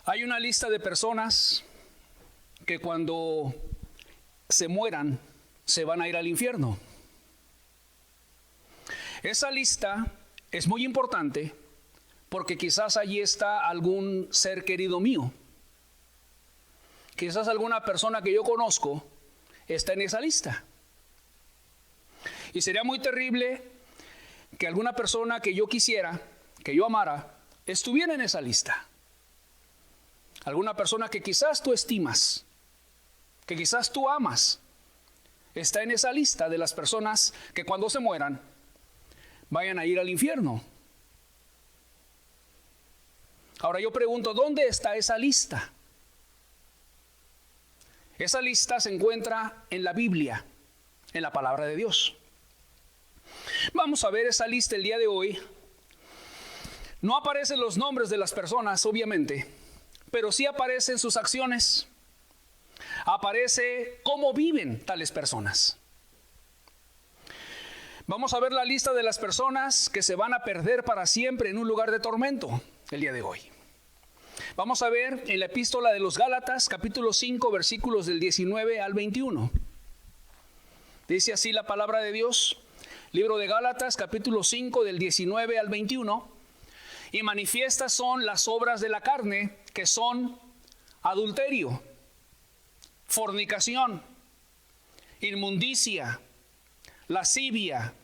Hay una lista de personas que cuando se mueran se van a ir al infierno. Esa lista es muy importante porque quizás allí está algún ser querido mío. Quizás alguna persona que yo conozco está en esa lista. Y sería muy terrible que alguna persona que yo quisiera, que yo amara, estuviera en esa lista. Alguna persona que quizás tú estimas, que quizás tú amas, está en esa lista de las personas que cuando se mueran vayan a ir al infierno. Ahora yo pregunto, ¿dónde está esa lista? Esa lista se encuentra en la Biblia, en la palabra de Dios. Vamos a ver esa lista el día de hoy. No aparecen los nombres de las personas, obviamente, pero sí aparecen sus acciones. Aparece cómo viven tales personas. Vamos a ver la lista de las personas que se van a perder para siempre en un lugar de tormento el día de hoy. Vamos a ver en la epístola de los Gálatas, capítulo 5, versículos del 19 al 21. Dice así la palabra de Dios, libro de Gálatas, capítulo 5, del 19 al 21. Y manifiestas son las obras de la carne, que son adulterio, fornicación, inmundicia, lascivia,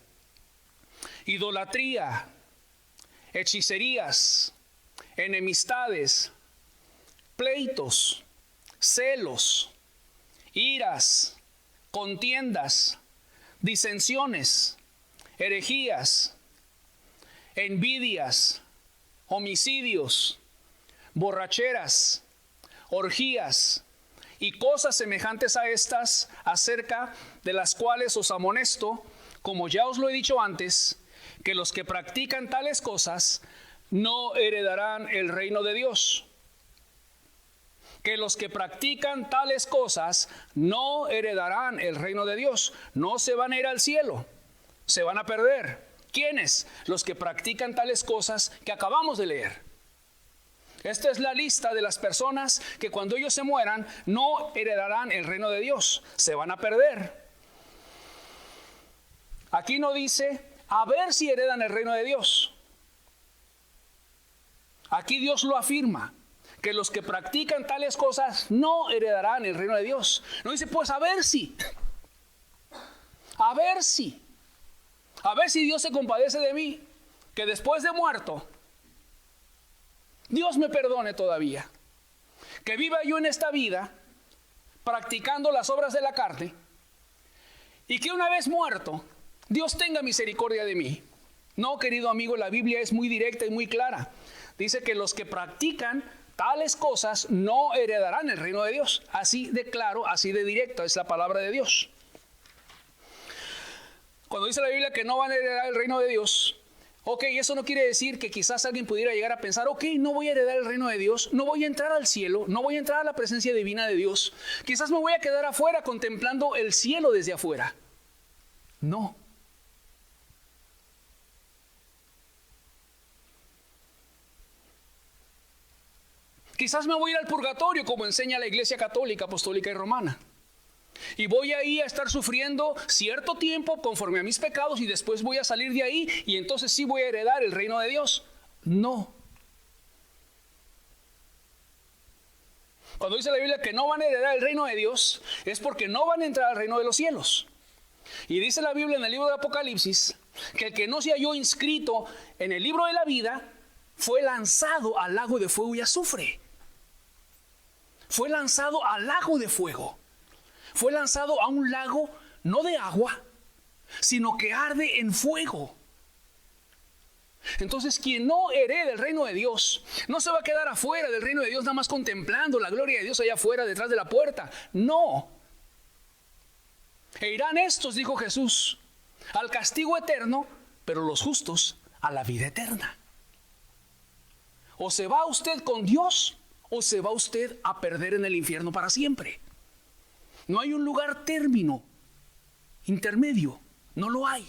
idolatría, hechicerías, enemistades, pleitos, celos, iras, contiendas, disensiones, herejías, envidias, homicidios, borracheras, orgías y cosas semejantes a estas, acerca de las cuales os amonesto, como ya os lo he dicho antes, que los que practican tales cosas no heredarán el reino de Dios. Que los que practican tales cosas no heredarán el reino de Dios. No se van a ir al cielo, se van a perder. ¿Quiénes? Los que practican tales cosas que acabamos de leer. Esta es la lista de las personas que cuando ellos se mueran no heredarán el reino de Dios, se van a perder. Aquí no dice a ver si heredan el reino de Dios. Aquí Dios lo afirma, que los que practican tales cosas no heredarán el reino de Dios. No dice pues a ver si Dios se compadece de mí, que después de muerto Dios me perdone todavía, que viva yo en esta vida practicando las obras de la carne y que una vez muerto Dios tenga misericordia de mí. No, querido amigo, la Biblia es muy directa y muy clara. Dice que los que practican tales cosas no heredarán el reino de Dios. Así de claro, así de directo es la palabra de Dios. Cuando dice la Biblia que no van a heredar el reino de Dios, ok, eso no quiere decir que quizás alguien pudiera llegar a pensar, ok, no voy a heredar el reino de Dios, no voy a entrar al cielo, no voy a entrar a la presencia divina de Dios, quizás me voy a quedar afuera contemplando el cielo desde afuera. No. Quizás me voy a ir al purgatorio, como enseña la Iglesia Católica, Apostólica y Romana. Y voy ahí a estar sufriendo cierto tiempo conforme a mis pecados y después voy a salir de ahí y entonces sí voy a heredar el reino de Dios. No. Cuando dice la Biblia que no van a heredar el reino de Dios, es porque no van a entrar al reino de los cielos. Y dice la Biblia en el libro de Apocalipsis que el que no se halló inscrito en el libro de la vida fue lanzado al lago de fuego y azufre. Fue lanzado al lago de fuego. Fue lanzado a un lago no de agua, sino que arde en fuego. Entonces, quien no herede el reino de Dios no se va a quedar afuera del reino de Dios nada más contemplando la gloria de Dios allá afuera detrás de la puerta. No. E irán estos, dijo Jesús, al castigo eterno, pero los justos a la vida eterna. O se va usted con Dios o se va usted a perder en el infierno para siempre. No hay un lugar término, intermedio, no lo hay.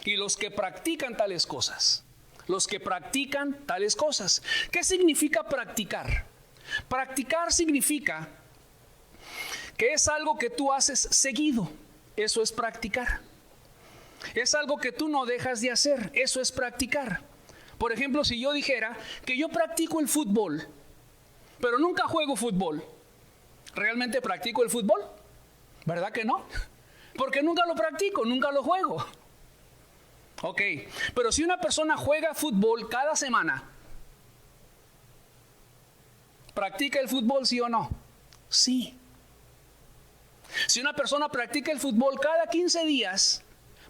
Y los que practican tales cosas los que practican tales cosas. ¿Qué significa practicar? Practicar significa que es algo que tú haces seguido. Eso es practicar. Es algo que tú no dejas de hacer. Eso es practicar. Por ejemplo, si yo dijera que yo practico el fútbol, pero nunca juego fútbol, ¿realmente practico el fútbol? ¿Verdad que no? Porque nunca lo practico, nunca lo juego. Ok, pero si una persona juega fútbol cada semana, ¿practica el fútbol, sí o no? Sí. Si una persona practica el fútbol cada 15 días,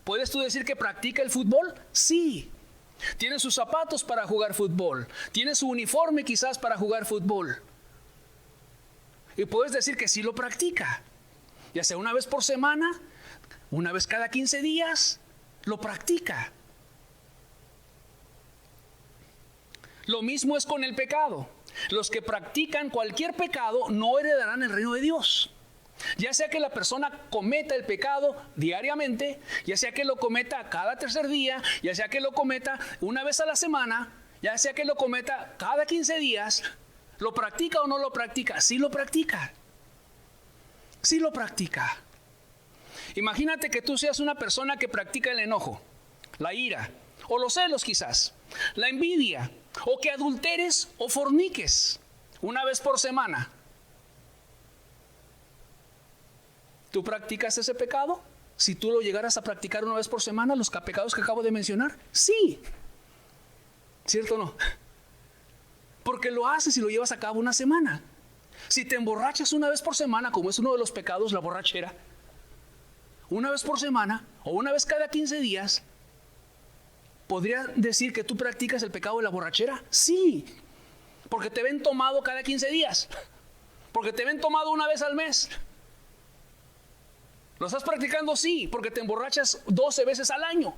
¿puedes tú decir que practica el fútbol? Sí. Tiene sus zapatos para jugar fútbol. Tiene su uniforme quizás para jugar fútbol. Y puedes decir que sí lo practica. Ya sea una vez por semana, una vez cada 15 días, lo practica. Lo mismo es con el pecado. Los que practican cualquier pecado no heredarán el reino de Dios. Ya sea que la persona cometa el pecado diariamente, ya sea que lo cometa cada tercer día, ya sea que lo cometa una vez a la semana, ya sea que lo cometa cada 15 días, ¿lo practica o no lo practica? Sí lo practica. Sí lo practica. Imagínate que tú seas una persona que practica el enojo, la ira, o los celos quizás, la envidia, o que adulteres o forniques una vez por semana. ¿Tú practicas ese pecado? Si tú lo llegaras a practicar una vez por semana, los pecados que acabo de mencionar, sí. ¿Cierto o no? Porque lo haces y lo llevas a cabo una semana. Si te emborrachas una vez por semana, como es uno de los pecados, la borrachera, una vez por semana o una vez cada 15 días, ¿podría decir que tú practicas el pecado de la borrachera? Sí. Porque te ven tomado cada 15 días. Porque te ven tomado una vez al mes. ¿Lo estás practicando? Sí, porque te emborrachas 12 veces al año.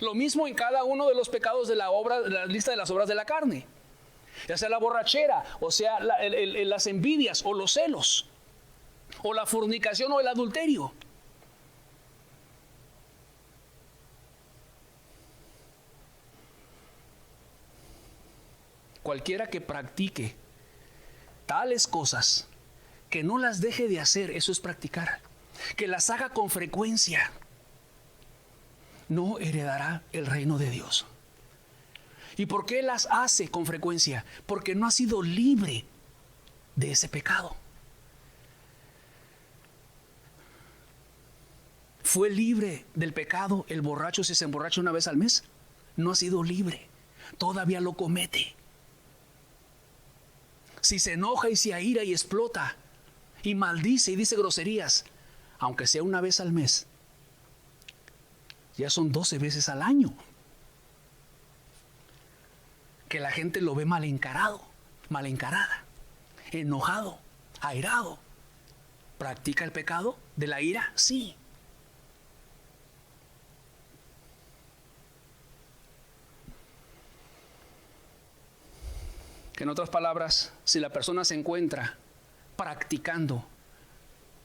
Lo mismo en cada uno de los pecados de la lista de las obras de la carne. Ya sea la borrachera, o sea las envidias, o los celos, o la fornicación o el adulterio. Cualquiera que practique tales cosas, que no las deje de hacer, eso es practicar. Que las haga con frecuencia, no heredará el reino de Dios. ¿Y por qué las hace con frecuencia? Porque no ha sido libre de ese pecado. ¿Fue libre del pecado el borracho si se emborracha una vez al mes? No ha sido libre, todavía lo comete. Si se enoja y se aira y explota y maldice y dice groserías, aunque sea una vez al mes, ya son 12 veces al año. Que la gente lo ve mal encarado, mal encarada, enojado, airado. ¿Practica el pecado de la ira? Sí. Que en otras palabras, si la persona se encuentra practicando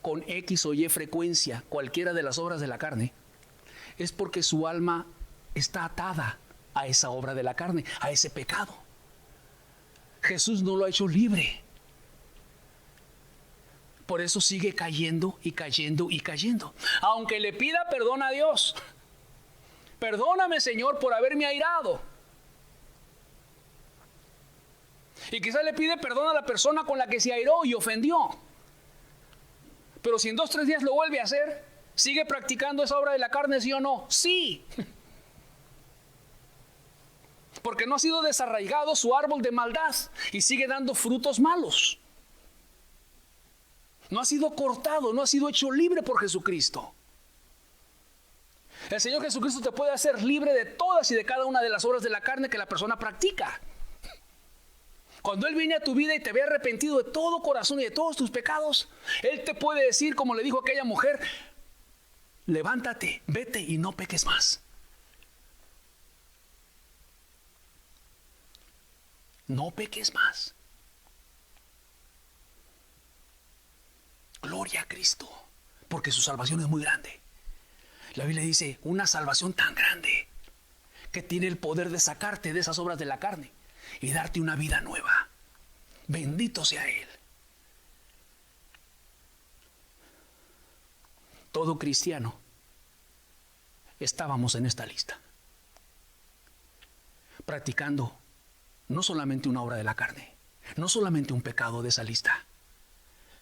con X o Y frecuencia cualquiera de las obras de la carne, es porque su alma está atada a esa obra de la carne, a ese pecado. Jesús no lo ha hecho libre. Por eso sigue cayendo y cayendo y cayendo. Aunque le pida perdón a Dios. Perdóname, Señor, por haberme airado. Y quizás le pide perdón a la persona con la que se airó y ofendió. Pero si en 2 o 3 días lo vuelve a hacer, ¿sigue practicando esa obra de la carne, sí o no? Sí. Porque no ha sido desarraigado su árbol de maldad y sigue dando frutos malos. No ha sido cortado, no ha sido hecho libre por Jesucristo. El Señor Jesucristo te puede hacer libre de todas y de cada una de las obras de la carne que la persona practica. Cuando Él viene a tu vida y te ve arrepentido de todo corazón y de todos tus pecados, Él te puede decir, como le dijo a aquella mujer, levántate, vete y no peques más. No peques más. Gloria a Cristo, porque su salvación es muy grande. La Biblia dice, una salvación tan grande que tiene el poder de sacarte de esas obras de la carne y darte una vida nueva. Bendito sea Él. Todo cristiano estábamos en esta lista, practicando no solamente una obra de la carne, no solamente un pecado de esa lista,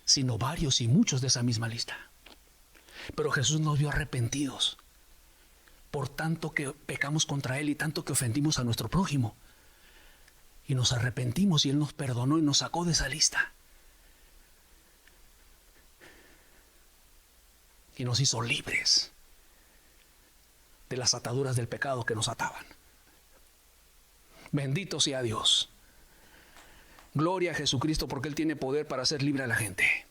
sino varios y muchos de esa misma lista. Pero Jesús nos vio arrepentidos por tanto que pecamos contra Él y tanto que ofendimos a nuestro prójimo. Y nos arrepentimos y Él nos perdonó y nos sacó de esa lista. Y nos hizo libres de las ataduras del pecado que nos ataban. Bendito sea Dios. Gloria a Jesucristo, porque Él tiene poder para hacer libre a la gente,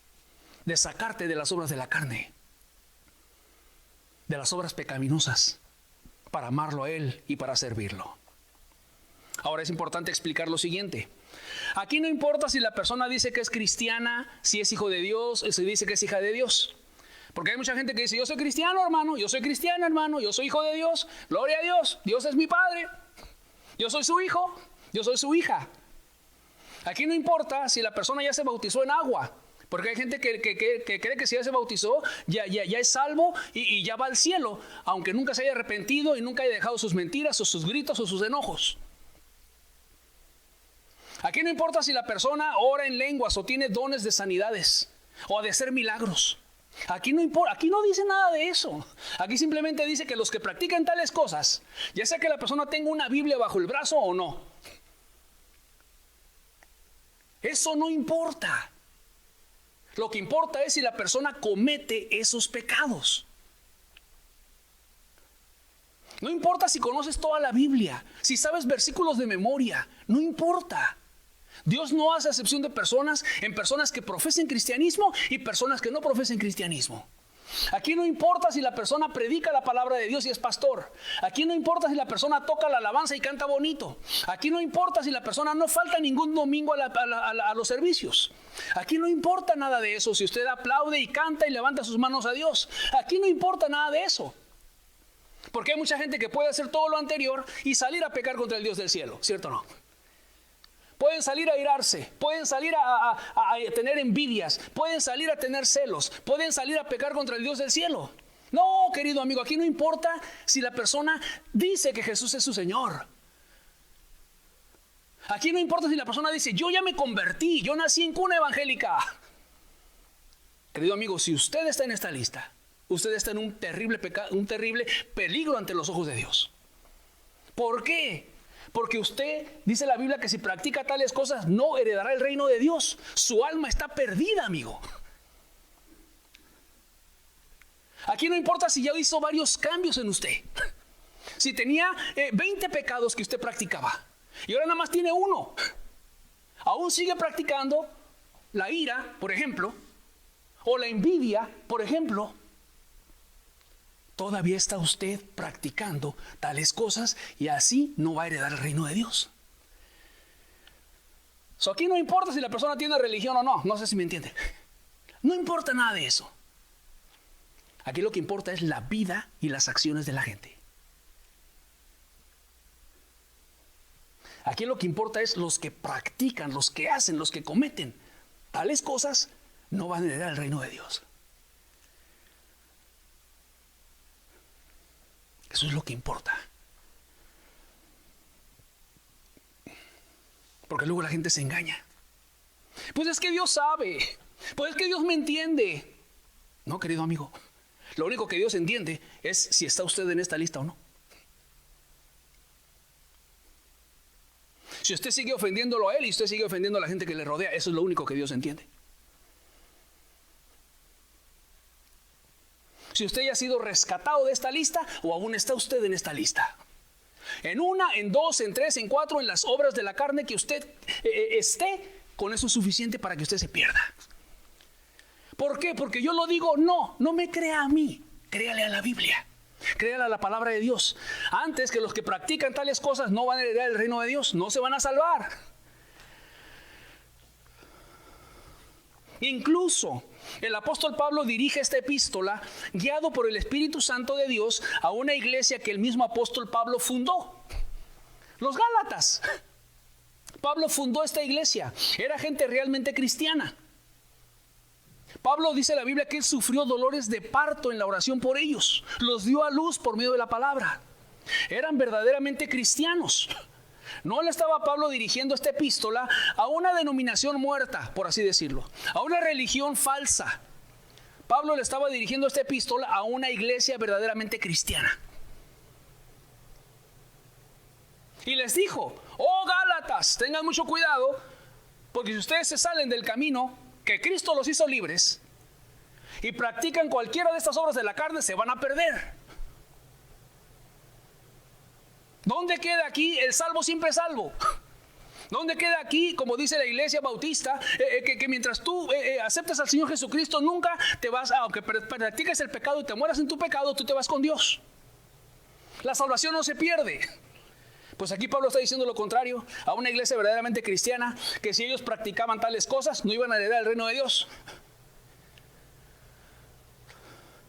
de sacarte de las obras de la carne, de las obras pecaminosas, para amarlo a Él y para servirlo. Ahora es importante explicar lo siguiente. Aquí no importa si la persona dice que es cristiana, si es hijo de Dios, si dice que es hija de Dios. Porque hay mucha gente que dice, yo soy cristiano, hermano, yo soy cristiana, hermano, yo soy hijo de Dios, gloria a Dios, Dios es mi padre, yo soy su hijo, yo soy su hija. Aquí no importa si la persona ya se bautizó en agua, porque hay gente que cree que si ya se bautizó, ya es salvo y ya va al cielo, aunque nunca se haya arrepentido y nunca haya dejado sus mentiras o sus gritos o sus enojos. Aquí no importa si la persona ora en lenguas o tiene dones de sanidades o de hacer milagros. Aquí no importa, aquí no dice nada de eso. Aquí simplemente dice que los que practican tales cosas, ya sea que la persona tenga una Biblia bajo el brazo o no, eso no importa. Lo que importa es si la persona comete esos pecados. No importa si conoces toda la Biblia, si sabes versículos de memoria, no importa. Dios no hace excepción de personas en personas que profesen cristianismo y personas que no profesen cristianismo. Aquí no importa si la persona predica la palabra de Dios y es pastor. Aquí no importa si la persona toca la alabanza y canta bonito. Aquí no importa si la persona no falta ningún domingo a los servicios. Aquí no importa nada de eso. Si usted aplaude y canta y levanta sus manos a Dios. Aquí no importa nada de eso. Porque hay mucha gente que puede hacer todo lo anterior y salir a pecar contra el Dios del cielo, ¿cierto o no? Pueden salir a irarse, pueden salir a tener envidias, pueden salir a tener celos, pueden salir a pecar contra el Dios del cielo. No, querido amigo, aquí no importa si la persona dice que Jesús es su Señor. Aquí no importa si la persona dice, yo ya me convertí, yo nací en cuna evangélica. Querido amigo, si usted está en esta lista, usted está en un terrible peligro ante los ojos de Dios. ¿Por qué? Porque usted, dice la Biblia, que si practica tales cosas no heredará el reino de Dios. Su alma está perdida, amigo. Aquí no importa si ya hizo varios cambios en usted. Si tenía 20 pecados que usted practicaba y ahora nada más tiene uno. Aún sigue practicando la ira, por ejemplo, o la envidia, por ejemplo. Todavía está usted practicando tales cosas y así no va a heredar el reino de Dios. Aquí no importa si la persona tiene religión o no, no sé si me entiende. No importa nada de eso. Aquí lo que importa es la vida y las acciones de la gente. Aquí lo que importa es los que practican, los que hacen, los que cometen tales cosas, no van a heredar el reino de Dios. Eso es lo que importa. Porque luego la gente se engaña. Pues es que Dios sabe. Pues es que Dios me entiende. No, querido amigo. Lo único que Dios entiende es si está usted en esta lista o no. Si usted sigue ofendiéndolo a Él y usted sigue ofendiendo a la gente que le rodea, eso es lo único que Dios entiende. Si usted ya ha sido rescatado de esta lista o aún está usted en esta lista. En una, en dos, en tres, en cuatro, en las obras de la carne que usted esté, con eso es suficiente para que usted se pierda. ¿Por qué? Porque yo lo digo, no me crea a mí, créale a la Biblia, créale a la palabra de Dios. Antes, que los que practican tales cosas no van a heredar el reino de Dios, no se van a salvar. Incluso el apóstol Pablo dirige esta epístola guiado por el Espíritu Santo de Dios a una iglesia que el mismo apóstol Pablo fundó, los Gálatas. Pablo fundó esta iglesia, era gente realmente cristiana. Pablo dice en la Biblia que él sufrió dolores de parto en la oración por ellos, los dio a luz por medio de la palabra. Eran verdaderamente cristianos. No le estaba Pablo dirigiendo esta epístola a una denominación muerta, por así decirlo, a una religión falsa. Pablo le estaba dirigiendo esta epístola a una iglesia verdaderamente cristiana. Y les dijo: oh Gálatas, tengan mucho cuidado, porque si ustedes se salen del camino que Cristo los hizo libres y practican cualquiera de estas obras de la carne, se van a perder. ¿Dónde queda aquí el salvo siempre salvo? ¿Dónde queda aquí, como dice la iglesia bautista, que mientras tú aceptas al Señor Jesucristo, nunca te vas, aunque practiques el pecado y te mueras en tu pecado, tú te vas con Dios? La salvación no se pierde. Pues aquí Pablo está diciendo lo contrario a una iglesia verdaderamente cristiana, que si ellos practicaban tales cosas, no iban a heredar el reino de Dios.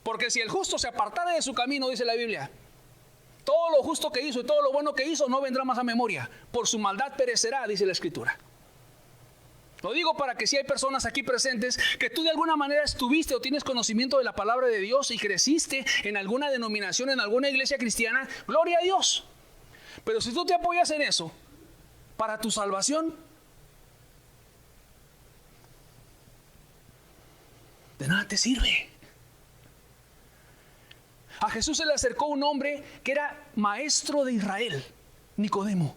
Porque si el justo se apartara de su camino, dice la Biblia, todo lo justo que hizo y todo lo bueno que hizo no vendrá más a memoria. Por su maldad perecerá, dice la Escritura. Lo digo para que si hay personas aquí presentes que tú de alguna manera estuviste o tienes conocimiento de la palabra de Dios y creciste en alguna denominación, en alguna iglesia cristiana, gloria a Dios. Pero si tú te apoyas en eso para tu salvación, de nada te sirve. A Jesús se le acercó un hombre que era maestro de Israel, Nicodemo.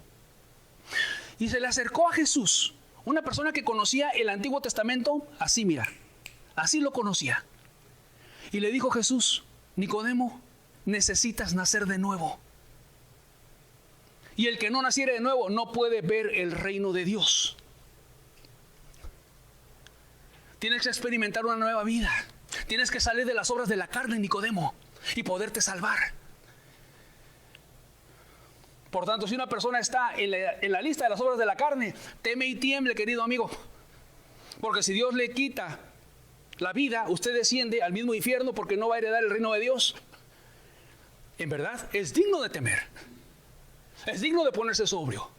Y se le acercó a Jesús, una persona que conocía el Antiguo Testamento, así mira, así lo conocía. Y le dijo Jesús: Nicodemo, necesitas nacer de nuevo. Y el que no naciere de nuevo no puede ver el reino de Dios. Tienes que experimentar una nueva vida. Tienes que salir de las obras de la carne, Nicodemo, y poderte salvar. Por tanto, si una persona está en la lista de las obras de la carne, teme y tiemble, querido amigo. Porque si Dios le quita la vida, usted desciende al mismo infierno porque no va a heredar el reino de Dios. En verdad, es digno de temer. Es digno de ponerse sobrio.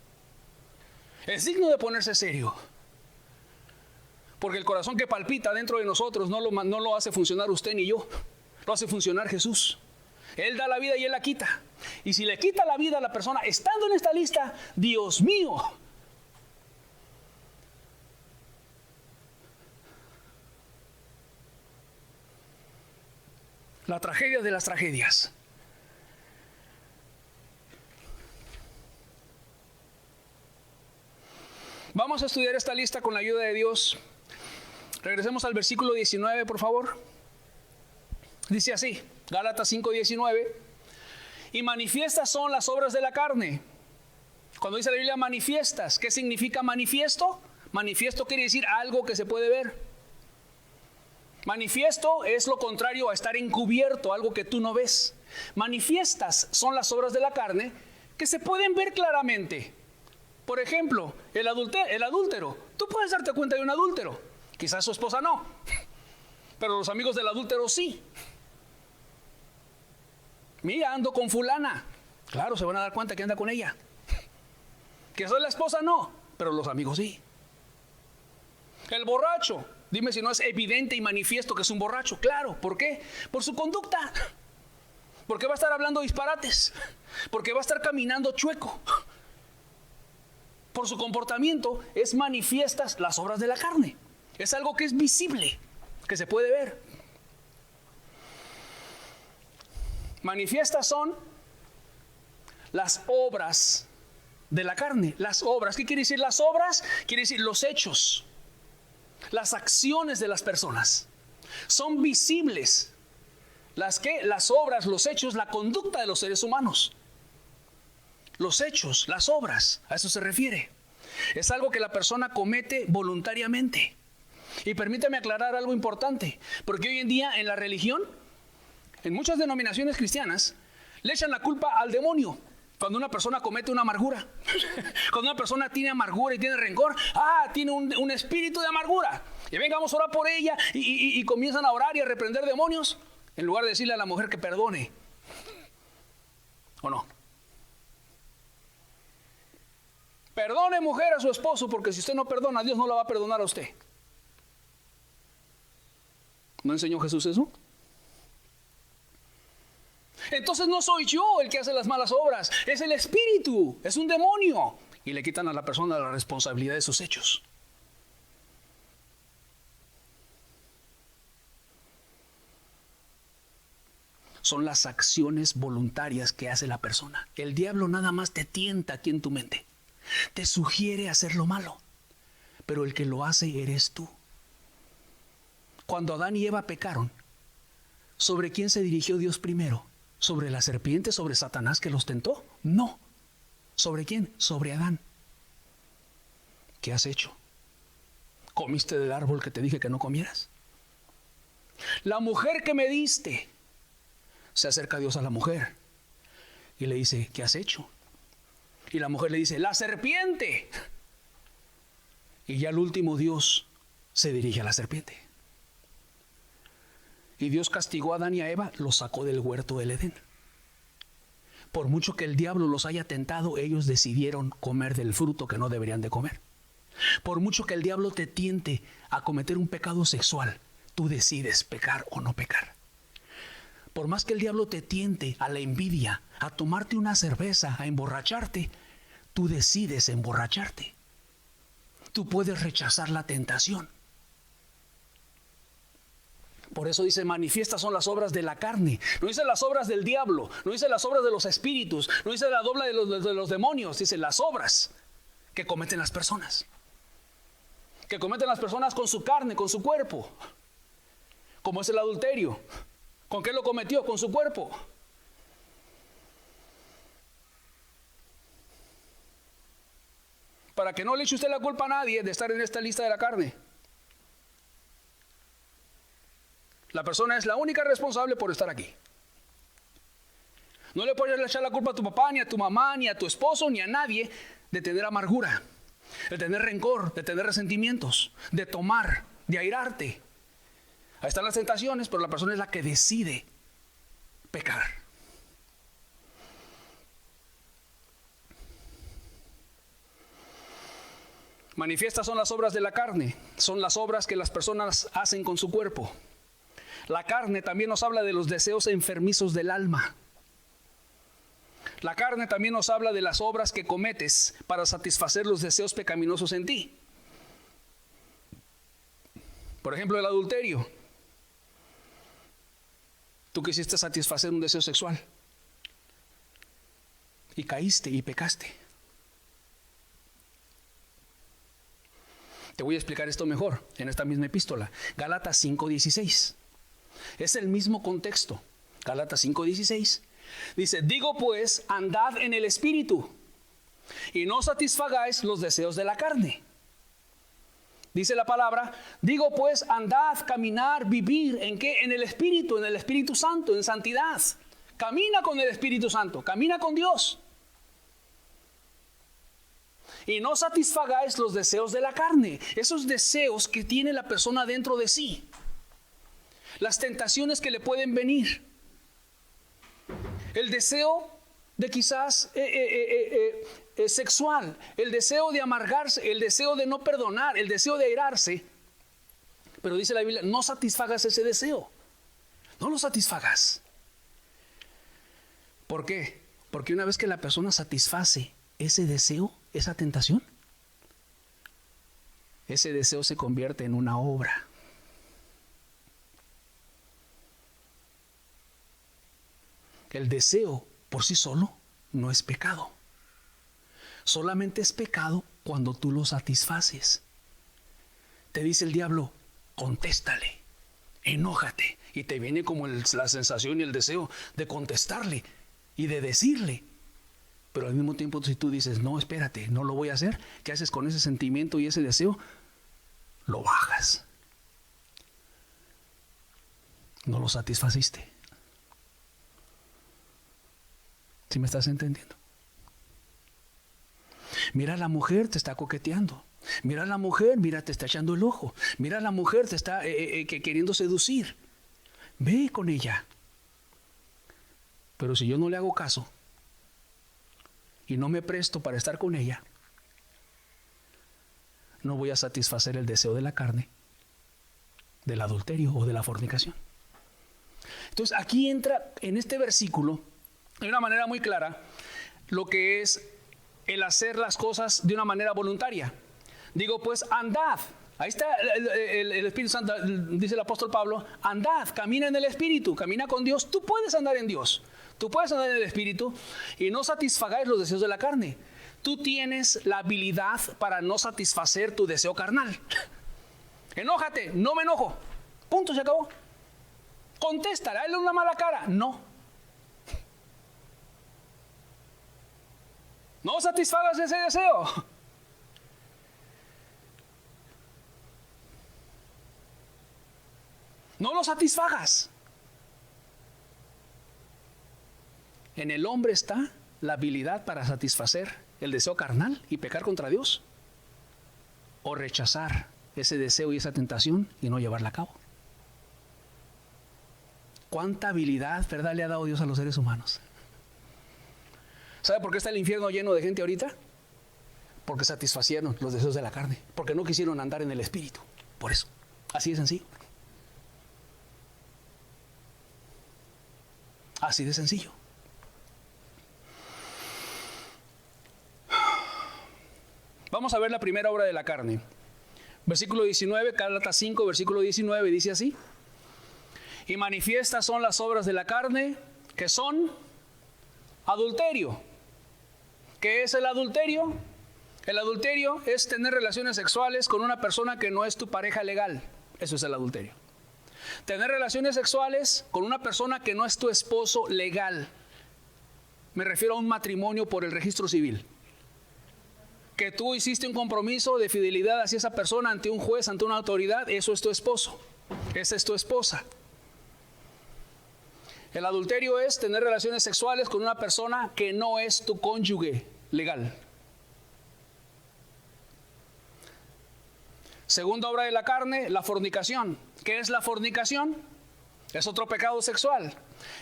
Es digno de ponerse serio. Porque el corazón que palpita dentro de nosotros no lo hace funcionar usted ni yo. Lo hace funcionar Jesús. Él da la vida y Él la quita. Y si le quita la vida a la persona estando en esta lista, Dios mío. La tragedia de las tragedias. Vamos a estudiar esta lista con la ayuda de Dios. Regresemos al versículo 19, por favor. Dice así, Gálatas 5:19. Y manifiestas son las obras de la carne. Cuando dice la Biblia manifiestas, ¿qué significa manifiesto? Manifiesto quiere decir algo que se puede ver. Manifiesto es lo contrario a estar encubierto, algo que tú no ves. Manifiestas son las obras de la carne que se pueden ver claramente. Por ejemplo, el adúltero. Tú puedes darte cuenta de un adúltero. Quizás su esposa no, pero los amigos del adúltero sí. Mira, ando con fulana. Claro, se van a dar cuenta que anda con ella. Quizás la esposa no, pero los amigos sí. El borracho. Dime si no es evidente y manifiesto que es un borracho. Claro, ¿por qué? Por su conducta. Porque va a estar hablando disparates. Porque va a estar caminando chueco. Por su comportamiento es manifiestas las obras de la carne. Es algo que es visible, que se puede ver. Manifiestas son las obras de la carne. Las obras. ¿Qué quiere decir las obras? Quiere decir los hechos, las acciones de las personas. Son visibles. Las obras, los hechos, la conducta de los seres humanos. Los hechos, las obras, a eso se refiere. Es algo que la persona comete voluntariamente. Y permítame aclarar algo importante, porque hoy en día en la religión, en muchas denominaciones cristianas, le echan la culpa al demonio. Cuando una persona comete una amargura, cuando una persona tiene amargura y tiene rencor, tiene un espíritu de amargura. Y venga, vamos a orar por ella y comienzan a orar y a reprender demonios, en lugar de decirle a la mujer que perdone. ¿O no? Perdone, mujer, a su esposo, porque si usted no perdona, Dios no la va a perdonar a usted. ¿No enseñó Jesús eso? Entonces no soy yo el que hace las malas obras, es el espíritu, es un demonio. Y le quitan a la persona la responsabilidad de sus hechos. Son las acciones voluntarias que hace la persona. El diablo nada más te tienta aquí en tu mente. Te sugiere hacer lo malo, pero el que lo hace eres tú. Cuando Adán y Eva pecaron, ¿sobre quién se dirigió Dios primero? ¿Sobre la serpiente, sobre Satanás que los tentó? No. ¿Sobre quién? Sobre Adán. ¿Qué has hecho? ¿Comiste del árbol que te dije que no comieras? La mujer que me diste. Se acerca Dios a la mujer y le dice, ¿qué has hecho? Y la mujer le dice, la serpiente. Y ya al último Dios se dirige a la serpiente. Y Dios castigó a Adán y a Eva, los sacó del huerto del Edén. Por mucho que el diablo los haya tentado, ellos decidieron comer del fruto que no deberían de comer. Por mucho que el diablo te tiente a cometer un pecado sexual, tú decides pecar o no pecar. Por más que el diablo te tiente a la envidia, a tomarte una cerveza, a emborracharte, tú decides emborracharte. Tú puedes rechazar la tentación. Por eso dice, manifiestas son las obras de la carne. No dice las obras del diablo, no dice las obras de los espíritus, no dice la obra de los demonios, dice las obras que cometen las personas. Que cometen las personas con su carne, con su cuerpo. Como es el adulterio. ¿Con qué lo cometió? Con su cuerpo. Para que no le eche usted la culpa a nadie de estar en esta lista de la carne. La persona es la única responsable por estar aquí. No le puedes echar la culpa a tu papá, ni a tu mamá, ni a tu esposo, ni a nadie de tener amargura, de tener rencor, de tener resentimientos, de tomar, de airarte. Ahí están las tentaciones, pero la persona es la que decide pecar. Manifiestas son las obras de la carne, son las obras que las personas hacen con su cuerpo. La carne también nos habla de los deseos enfermizos del alma. La carne también nos habla de las obras que cometes para satisfacer los deseos pecaminosos en ti. Por ejemplo, el adulterio. Tú quisiste satisfacer un deseo sexual y caíste y pecaste. Te voy a explicar esto mejor en esta misma epístola. Gálatas 5:16. Es el mismo contexto. Gálatas 5:16. Dice, digo pues, andad en el espíritu y no satisfagáis los deseos de la carne. Dice la palabra, digo pues, andad, caminar, vivir, ¿en qué? En el Espíritu Santo, en santidad. Camina con el Espíritu Santo, camina con Dios. Y no satisfagáis los deseos de la carne, esos deseos que tiene la persona dentro de sí. Las tentaciones que le pueden venir. El deseo de quizás sexual, el deseo de amargarse, el deseo de no perdonar, el deseo de airarse. Pero dice la Biblia, no satisfagas ese deseo. No lo satisfagas. ¿Por qué? Porque una vez que la persona satisface ese deseo, esa tentación, ese deseo se convierte en una obra. El deseo por sí solo no es pecado. Solamente es pecado cuando tú lo satisfaces. Te dice el diablo, contéstale, enójate. Y te viene como la sensación y el deseo de contestarle y de decirle. Pero al mismo tiempo, si tú dices, no, espérate, no lo voy a hacer, ¿qué haces con ese sentimiento y ese deseo? Lo bajas. No lo satisfaciste. ¿Sí me estás entendiendo? Mira a la mujer, te está coqueteando. Mira a la mujer, mira, te está echando el ojo. Mira a la mujer, te está queriendo seducir. Ve con ella. Pero si yo no le hago caso y no me presto para estar con ella, no voy a satisfacer el deseo de la carne, del adulterio o de la fornicación. Entonces aquí entra en este versículo de una manera muy clara lo que es el hacer las cosas de una manera voluntaria. Digo, pues andad. Ahí está el Espíritu Santo, dice el apóstol Pablo, andad, camina en el Espíritu, camina con Dios. Tú puedes andar en Dios, tú puedes andar en el Espíritu y no satisfagáis los deseos de la carne. Tú tienes la habilidad para no satisfacer tu deseo carnal. Enójate, no me enojo. Punto, se acabó. Contéstale, dale una mala cara. No. No satisfagas ese deseo. No lo satisfagas. En el hombre está la habilidad para satisfacer el deseo carnal y pecar contra Dios, o rechazar ese deseo y esa tentación y no llevarla a cabo. ¿Cuánta habilidad, verdad, le ha dado Dios a los seres humanos? ¿Sabe por qué está el infierno lleno de gente ahorita? Porque satisfacieron los deseos de la carne, porque no quisieron andar en el Espíritu. Por eso, así de sencillo. Así de sencillo. Vamos a ver la primera obra de la carne. Versículo 19, Gálatas 5, versículo 19, dice así: y manifiestas son las obras de la carne, que son adulterio. ¿Qué es el adulterio? El adulterio es tener relaciones sexuales con una persona que no es tu pareja legal. Eso es el adulterio. Tener relaciones sexuales con una persona que no es tu esposo legal. Me refiero a un matrimonio por el registro civil. Que tú hiciste un compromiso de fidelidad hacia esa persona ante un juez, ante una autoridad. Eso es tu esposo. Esa es tu esposa. El adulterio es tener relaciones sexuales con una persona que no es tu cónyuge legal. Segunda obra de la carne, la fornicación. ¿Qué es la fornicación? Es otro pecado sexual.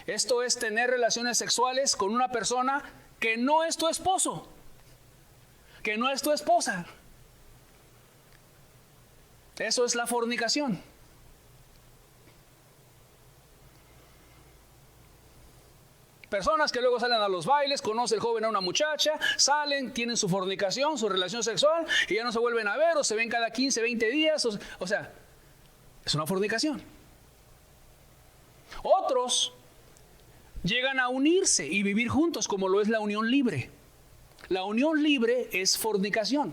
Esto es tener relaciones sexuales con una persona que no es tu esposo, que no es tu esposa. Eso es la fornicación. Personas que luego salen a los bailes, conoce el joven a una muchacha, salen, tienen su fornicación, su relación sexual, y ya no se vuelven a ver, o se ven cada 15, 20 días, o sea, es una fornicación. Otros llegan a unirse y vivir juntos, como lo es la unión libre. La unión libre es fornicación.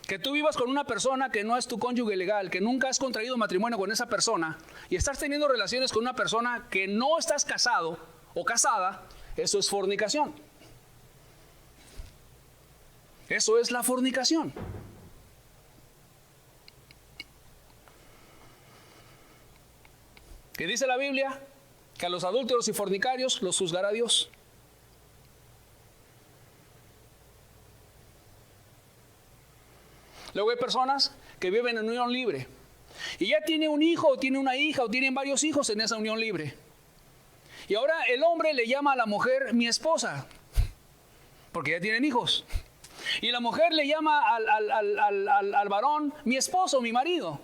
Que tú vivas con una persona que no es tu cónyuge legal, que nunca has contraído matrimonio con esa persona, y estás teniendo relaciones con una persona que no estás casado o casada, eso es fornicación. Eso es la fornicación. ¿Qué dice la Biblia? Que a los adúlteros y fornicarios los juzgará Dios. Luego hay personas que viven en unión libre y ya tiene un hijo o tiene una hija o tienen varios hijos en esa unión libre. Y ahora el hombre le llama a la mujer mi esposa, porque ya tienen hijos. Y la mujer le llama al varón mi esposo, mi marido,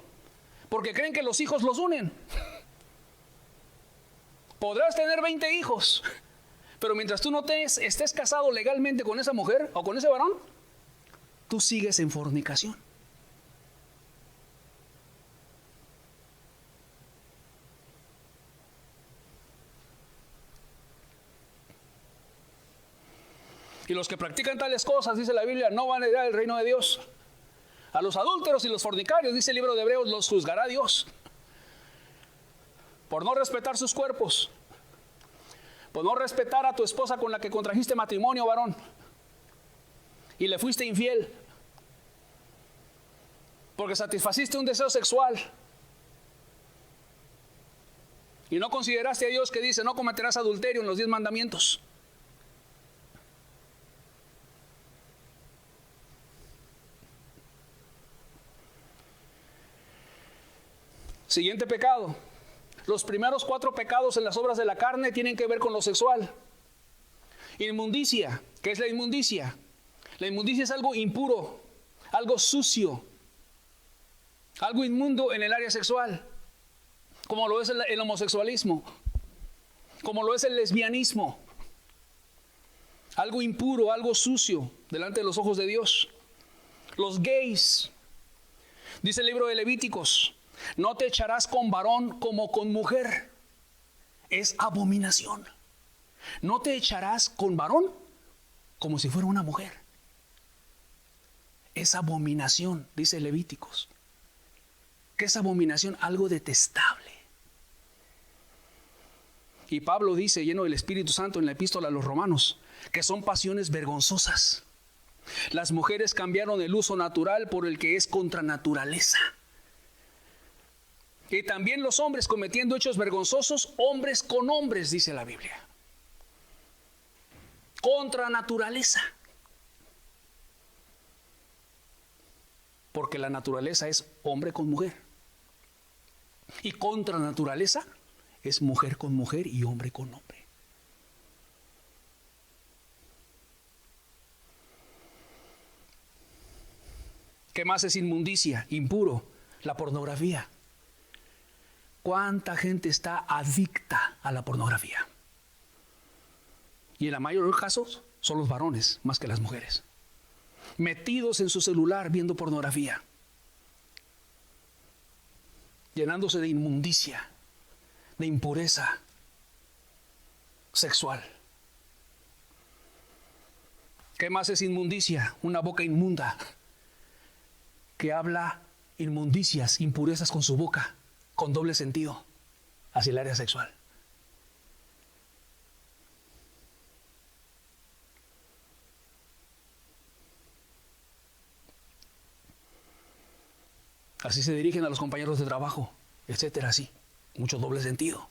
porque creen que los hijos los unen. Podrás tener 20 hijos, pero mientras tú no estés casado legalmente con esa mujer o con ese varón, tú sigues en fornicación. Y los que practican tales cosas, dice la Biblia, no van a heredar el reino de Dios. A los adúlteros y los fornicarios, dice el libro de Hebreos, los juzgará Dios por no respetar sus cuerpos, por no respetar a tu esposa con la que contrajiste matrimonio, varón, y le fuiste infiel, porque satisfaciste un deseo sexual y no consideraste a Dios que dice no cometerás adulterio en los 10 mandamientos. Siguiente pecado. Los primeros 4 pecados en las obras de la carne tienen que ver con lo sexual. Inmundicia. ¿Qué es la inmundicia? La inmundicia es algo impuro, algo sucio, algo inmundo en el área sexual, como lo es el homosexualismo, como lo es el lesbianismo. Algo impuro, algo sucio delante de los ojos de Dios. Los gays. Dice el libro de Levíticos: no te echarás con varón como con mujer. Es abominación. No te echarás con varón como si fuera una mujer. Es abominación, dice Levíticos. ¿Qué es abominación? Algo detestable. Y Pablo dice, lleno del Espíritu Santo, en la epístola a los Romanos, que son pasiones vergonzosas. Las mujeres cambiaron el uso natural por el que es contra naturaleza. Y también los hombres cometiendo hechos vergonzosos, hombres con hombres, dice la Biblia. Contra naturaleza. Porque la naturaleza es hombre con mujer. Y contra naturaleza es mujer con mujer y hombre con hombre. ¿Qué más es inmundicia? Impuro. La pornografía. ¿Cuánta gente está adicta a la pornografía? Y en la mayoría de los casos son los varones más que las mujeres. Metidos en su celular viendo pornografía. Llenándose de inmundicia, de impureza sexual. ¿Qué más es inmundicia? Una boca inmunda que habla inmundicias, impurezas con su boca, con doble sentido hacia el área sexual. Así se dirigen a los compañeros de trabajo, etcétera, así. Mucho doble sentido.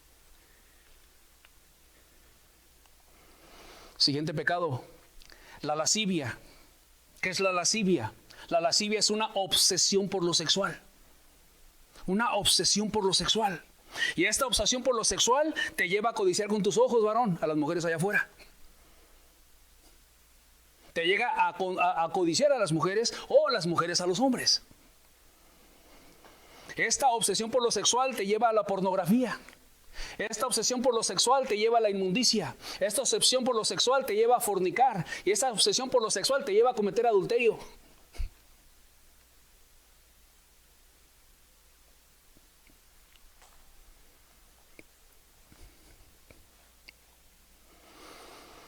Siguiente pecado, la lascivia. ¿Qué es la lascivia? La lascivia es una obsesión por lo sexual. Una obsesión por lo sexual. Y esta obsesión por lo sexual te lleva a codiciar con tus ojos, varón, a las mujeres allá afuera. Te llega a codiciar a las mujeres o a las mujeres a los hombres. Esta obsesión por lo sexual te lleva a la pornografía. Esta obsesión por lo sexual te lleva a la inmundicia. Esta obsesión por lo sexual te lleva a fornicar. Y esta obsesión por lo sexual te lleva a cometer adulterio.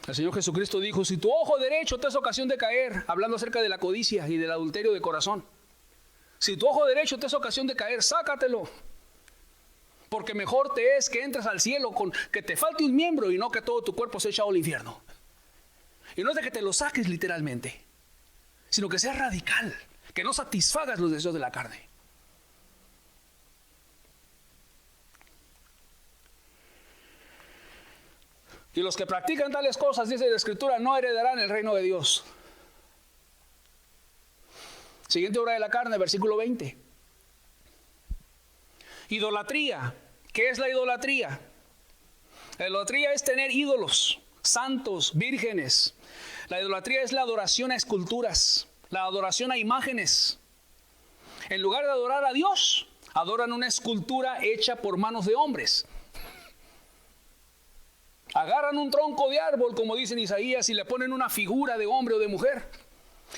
El Señor Jesucristo dijo: si tu ojo derecho te es ocasión de caer, hablando acerca de la codicia y del adulterio de corazón, si tu ojo derecho te es ocasión de caer, sácatelo. Porque mejor te es que entres al cielo con que te falte un miembro y no que todo tu cuerpo sea echado al infierno. Y no es de que te lo saques literalmente, sino que sea radical, que no satisfagas los deseos de la carne. Y los que practican tales cosas, dice la Escritura, no heredarán el reino de Dios. Siguiente obra de la carne, versículo 20. Idolatría. ¿Qué es la idolatría? La idolatría es tener ídolos, santos, vírgenes. La idolatría es la adoración a esculturas, la adoración a imágenes. En lugar de adorar a Dios, adoran una escultura hecha por manos de hombres. Agarran un tronco de árbol, como dice en Isaías, y le ponen una figura de hombre o de mujer.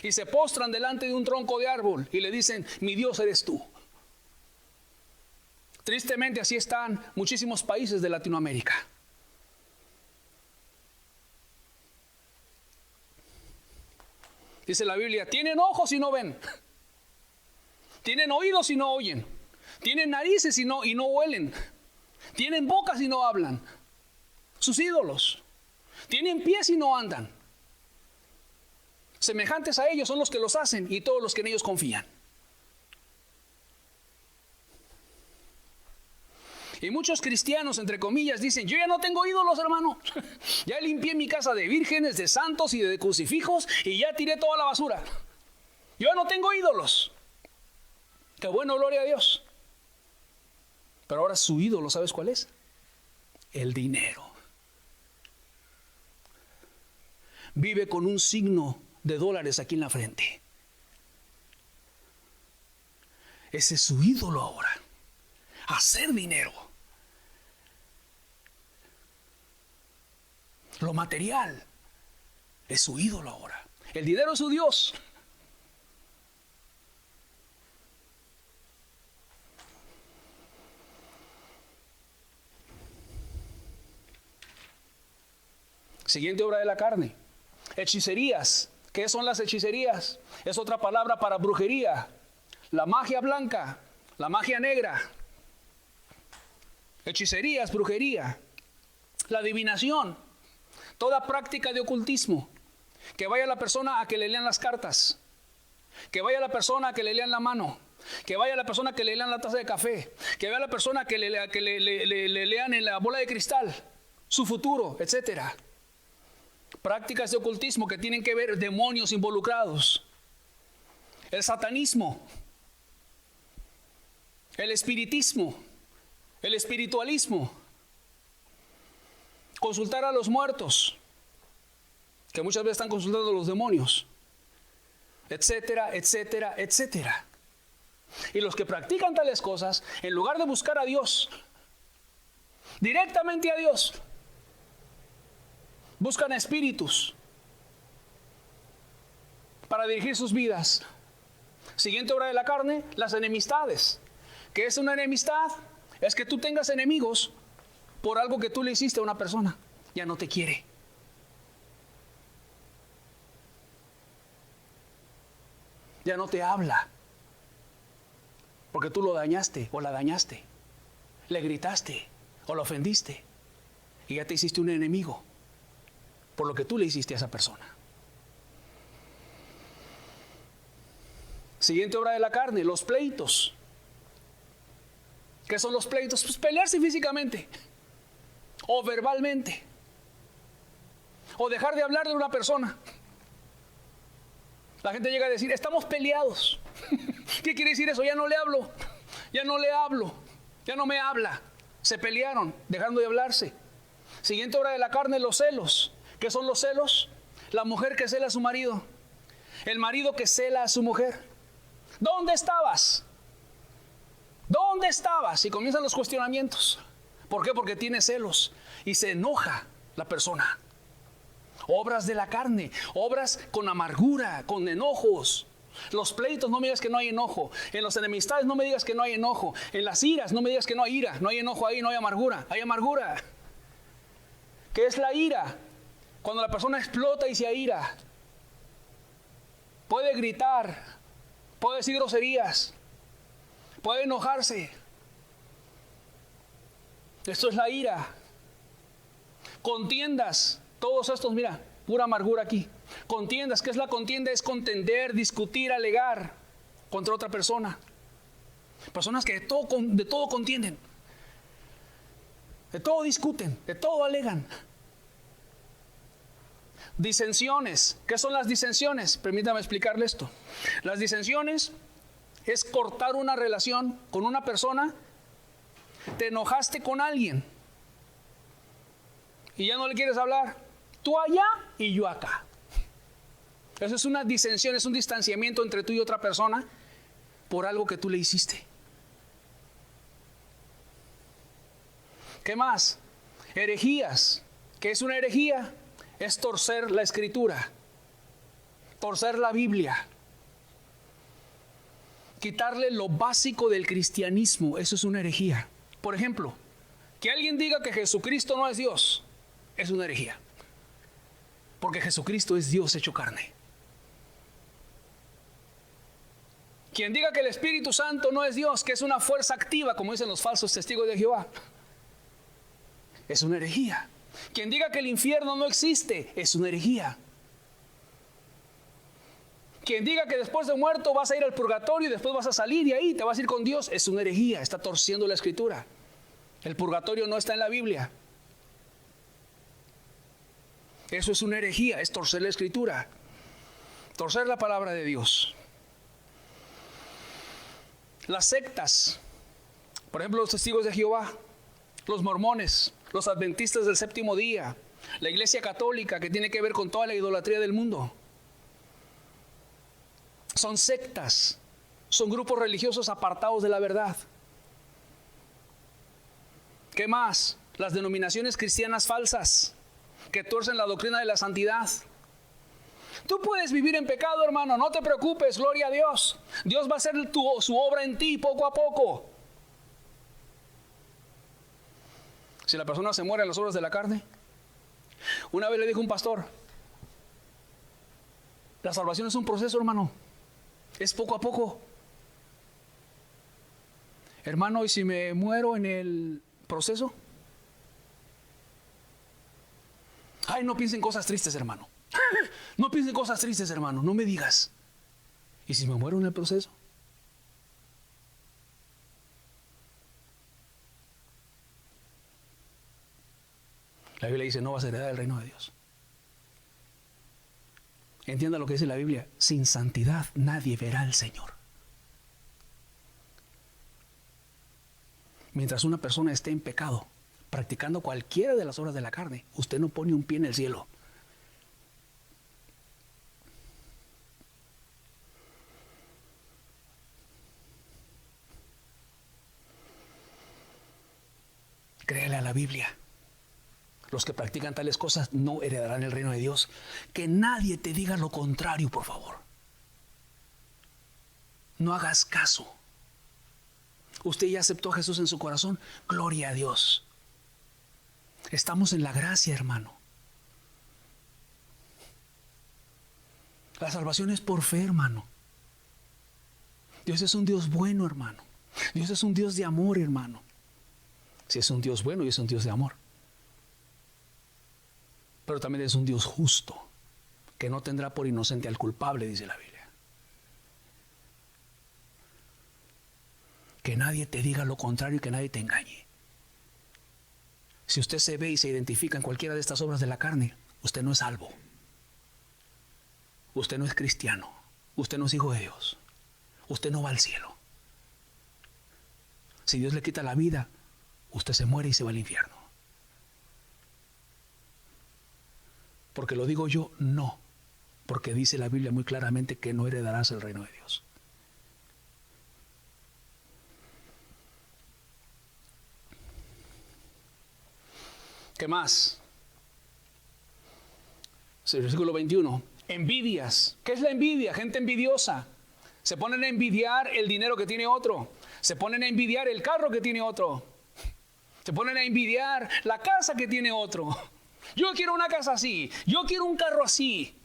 Y se postran delante de un tronco de árbol y le dicen: mi Dios eres tú. Tristemente así están muchísimos países de Latinoamérica. Dice la Biblia: tienen ojos y no ven. Tienen oídos y no oyen. Tienen narices y no huelen. Tienen bocas y no hablan. Sus ídolos. Tienen pies y no andan. Semejantes a ellos son los que los hacen y todos los que en ellos confían. Y muchos cristianos, entre comillas, dicen: yo ya no tengo ídolos, hermano. Ya limpié mi casa de vírgenes, de santos y de crucifijos y ya tiré toda la basura. Yo ya no tengo ídolos. Qué bueno, gloria a Dios. Pero ahora su ídolo, ¿sabes cuál es? El dinero. Vive con un signo de dólares aquí en la frente. Ese es su ídolo ahora. Hacer dinero. Lo material es su ídolo ahora. El dinero es su Dios. Siguiente obra de la carne. Hechicerías. ¿Qué son las hechicerías? Es otra palabra para brujería. La magia blanca, la magia negra. Hechicerías, brujería. La adivinación. Toda práctica de ocultismo. Que vaya la persona a que le lean las cartas. Que vaya la persona a que le lean la mano. Que vaya la persona a que le lean la taza de café. Que vaya la persona a que le lean en la bola de cristal su futuro, etcétera. Prácticas de ocultismo que tienen que ver demonios involucrados. El satanismo. El espiritismo. El espiritualismo. Consultar a los muertos, que muchas veces están consultando a los demonios, etcétera, etcétera, etcétera. Y los que practican tales cosas, en lugar de buscar a Dios, directamente a Dios, buscan espíritus para dirigir sus vidas. Siguiente obra de la carne, las enemistades. ¿Qué es una enemistad? Es que tú tengas enemigos por algo que tú le hiciste a una persona. Ya no te quiere. Ya no te habla. Porque tú lo dañaste o la dañaste. Le gritaste o la ofendiste. Y ya te hiciste un enemigo por lo que tú le hiciste a esa persona. Siguiente obra de la carne, los pleitos. ¿Qué son los pleitos? Pues pelearse físicamente o verbalmente, o dejar de hablar de una persona. La gente llega a decir, estamos peleados. ¿Qué quiere decir eso? Ya no le hablo, ya no le hablo, ya no me habla. Se pelearon, dejando de hablarse. Siguiente obra de la carne, los celos. ¿Qué son los celos? La mujer que cela a su marido, el marido que cela a su mujer. ¿Dónde estabas? ¿Dónde estabas? Y comienzan los cuestionamientos. ¿Por qué? Porque tiene celos y se enoja la persona. Obras de la carne, obras con amargura, con enojos. Los pleitos, no me digas que no hay enojo. En las enemistades, no me digas que no hay enojo. En las iras, no me digas que no hay ira. No hay enojo ahí, no hay amargura. Hay amargura. ¿Qué es la ira? Cuando la persona explota y se aira. Puede gritar, puede decir groserías, puede enojarse. Esto es la ira. Contiendas, todos estos, mira, pura amargura aquí. Contiendas, ¿qué es la contienda? Es contender, discutir, alegar contra otra persona. Personas que de todo contienden, de todo discuten, de todo alegan. Disensiones, ¿qué son las disensiones? Permítame explicarle esto. Las disensiones es cortar una relación con una persona. Te enojaste con alguien y ya no le quieres hablar. Tú allá y yo acá. Eso es una disensión, es un distanciamiento entre tú y otra persona por algo que tú le hiciste. ¿Qué más? Herejías. ¿Qué es una herejía? Es torcer la escritura, torcer la Biblia, quitarle lo básico del cristianismo. Eso es una herejía. Por ejemplo, que alguien diga que Jesucristo no es Dios, es una herejía, porque Jesucristo es Dios hecho carne. Quien diga que el Espíritu Santo no es Dios, que es una fuerza activa, como dicen los falsos testigos de Jehová, es una herejía. Quien diga que el infierno no existe, es una herejía. Quien diga que después de muerto vas a ir al purgatorio y después vas a salir y ahí te vas a ir con Dios, es una herejía, está torciendo la escritura. El purgatorio no está en la Biblia. Eso es una herejía, es torcer la escritura, torcer la palabra de Dios. Las sectas, Por ejemplo, los testigos de Jehová, los mormones, los adventistas del séptimo día, la iglesia católica, que tiene que ver con toda la idolatría del mundo. Son sectas, son grupos religiosos apartados de la verdad. ¿Qué más? Las denominaciones cristianas falsas, que tuercen la doctrina de la santidad. Tú puedes vivir en pecado, hermano, no te preocupes, gloria a Dios. Dios va a hacer su obra en ti poco a poco. Si la persona se muere en las obras de la carne. Una vez le dijo un pastor, la salvación es un proceso, hermano, es poco a poco. Hermano, ¿y si me muero en el proceso? Ay, no piensen cosas tristes, hermano. No piensen cosas tristes, hermano, no me digas. ¿Y si me muero en el proceso? La Biblia dice, no vas a heredar el reino de Dios. Entienda lo que dice la Biblia, sin santidad nadie verá al Señor. Mientras una persona esté en pecado, practicando cualquiera de las obras de la carne, usted no pone un pie en el cielo. Créele a la Biblia. Los que practican tales cosas no heredarán el reino de Dios. Que nadie te diga lo contrario, por favor. No hagas caso. Usted ya aceptó a Jesús en su corazón. Gloria a Dios. Estamos en la gracia, hermano. La salvación es por fe, hermano. Dios es un Dios bueno, hermano. Dios es un Dios de amor, hermano. Si es un Dios bueno y es un Dios de amor. Pero también es un Dios justo, que no tendrá por inocente al culpable, dice la Biblia. Que nadie te diga lo contrario y que nadie te engañe. Si usted se ve y se identifica en cualquiera de estas obras de la carne, usted no es salvo. Usted no es cristiano. Usted no es hijo de Dios. Usted no va al cielo. Si Dios le quita la vida, usted se muere y se va al infierno. Porque lo digo yo, no. Porque dice la Biblia muy claramente que no heredarás el reino de Dios. ¿Qué más? El versículo 21. Envidias. ¿Qué es la envidia? Gente envidiosa. Se ponen a envidiar el dinero que tiene otro. Se ponen a envidiar el carro que tiene otro. Se ponen a envidiar la casa que tiene otro. Yo quiero una casa así. Yo quiero un carro así.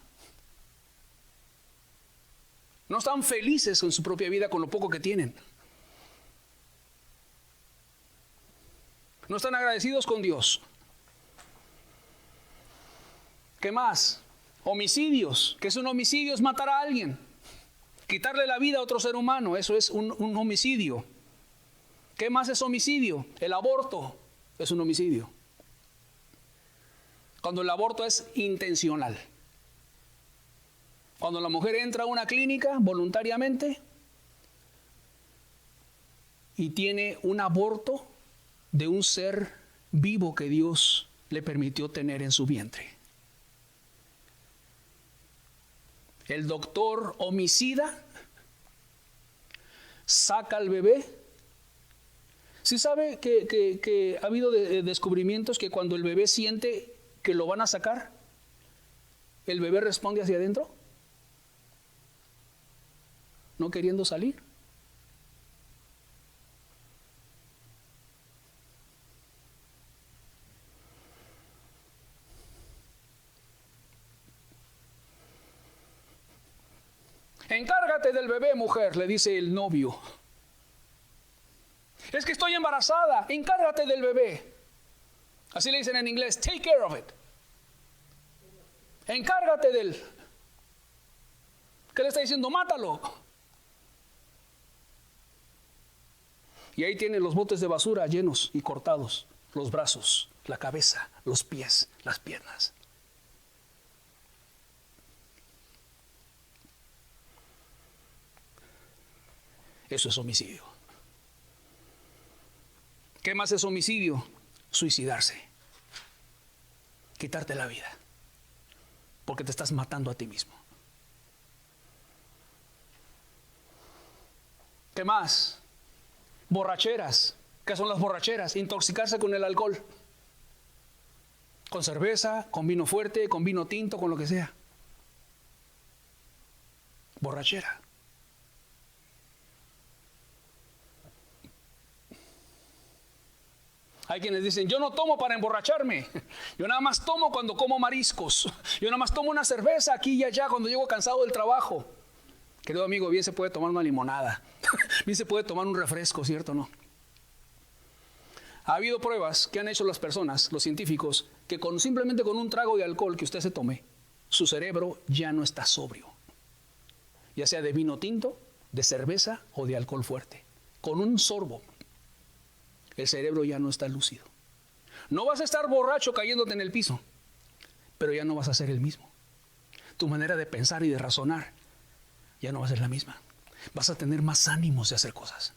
No están felices con su propia vida con lo poco que tienen. No están agradecidos con Dios. ¿Qué más? Homicidios. ¿Qué es un homicidio? Es matar a alguien. Quitarle la vida a otro ser humano. Eso es un homicidio. ¿Qué más es homicidio? El aborto es un homicidio. Cuando el aborto es intencional. Cuando la mujer entra a una clínica voluntariamente y tiene un aborto de un ser vivo que Dios le permitió tener en su vientre. El doctor homicida saca al bebé. ¿Sí sabe que ha habido descubrimientos que cuando el bebé siente que lo van a sacar, el bebé responde hacia adentro? No queriendo salir. Encárgate del bebé, mujer, le dice el novio. Es que estoy embarazada, encárgate del bebé. Así le dicen en inglés, take care of it. Encárgate de él. ¿Qué le está diciendo? Mátalo. Y ahí tienen los botes de basura llenos y cortados. Los brazos, la cabeza, los pies, las piernas. Eso es homicidio. ¿Qué más es homicidio? Suicidarse. Quitarte la vida. Porque te estás matando a ti mismo. ¿Qué más? Borracheras. ¿Qué son las borracheras? Intoxicarse con el alcohol. Con cerveza, con vino fuerte, con vino tinto, con lo que sea. Borrachera. Hay quienes dicen, yo no tomo para emborracharme. Yo nada más tomo cuando como mariscos. Yo nada más tomo una cerveza aquí y allá cuando llego cansado del trabajo. Querido amigo, bien se puede tomar una limonada. Bien se puede tomar un refresco, ¿cierto o no? Ha habido pruebas que han hecho las personas, los científicos, que simplemente con un trago de alcohol que usted se tome, su cerebro ya no está sobrio. Ya sea de vino tinto, de cerveza o de alcohol fuerte. Con un sorbo, el cerebro ya no está lúcido. No vas a estar borracho cayéndote en el piso, pero ya no vas a ser el mismo. Tu manera de pensar y de razonar ya no va a ser la misma. Vas a tener más ánimos de hacer cosas,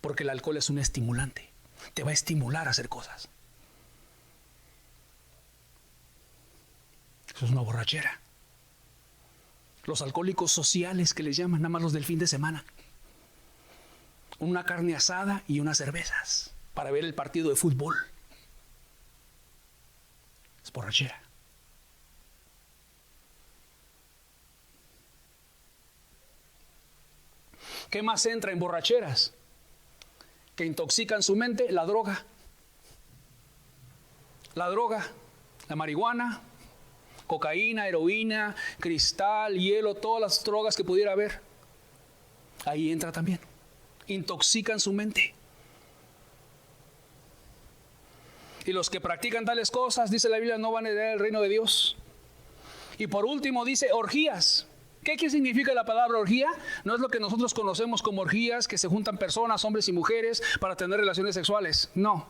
porque el alcohol es un estimulante. Te va a estimular a hacer cosas. Eso es una borrachera. Los alcohólicos sociales que les llaman, nada más los del fin de semana. Una carne asada y unas cervezas para ver el partido de fútbol. Es borrachera. ¿Qué más entra en borracheras? Que intoxican su mente, la droga. La droga, la marihuana, cocaína, heroína, cristal, hielo, todas las drogas que pudiera haber. Ahí entra también. Intoxican su mente. Y los que practican tales cosas, dice la Biblia, no van a heredar el reino de Dios. Y por último dice orgías. ¿Qué significa la palabra orgía? No es lo que nosotros conocemos como orgías, que se juntan personas, hombres y mujeres, para tener relaciones sexuales. No.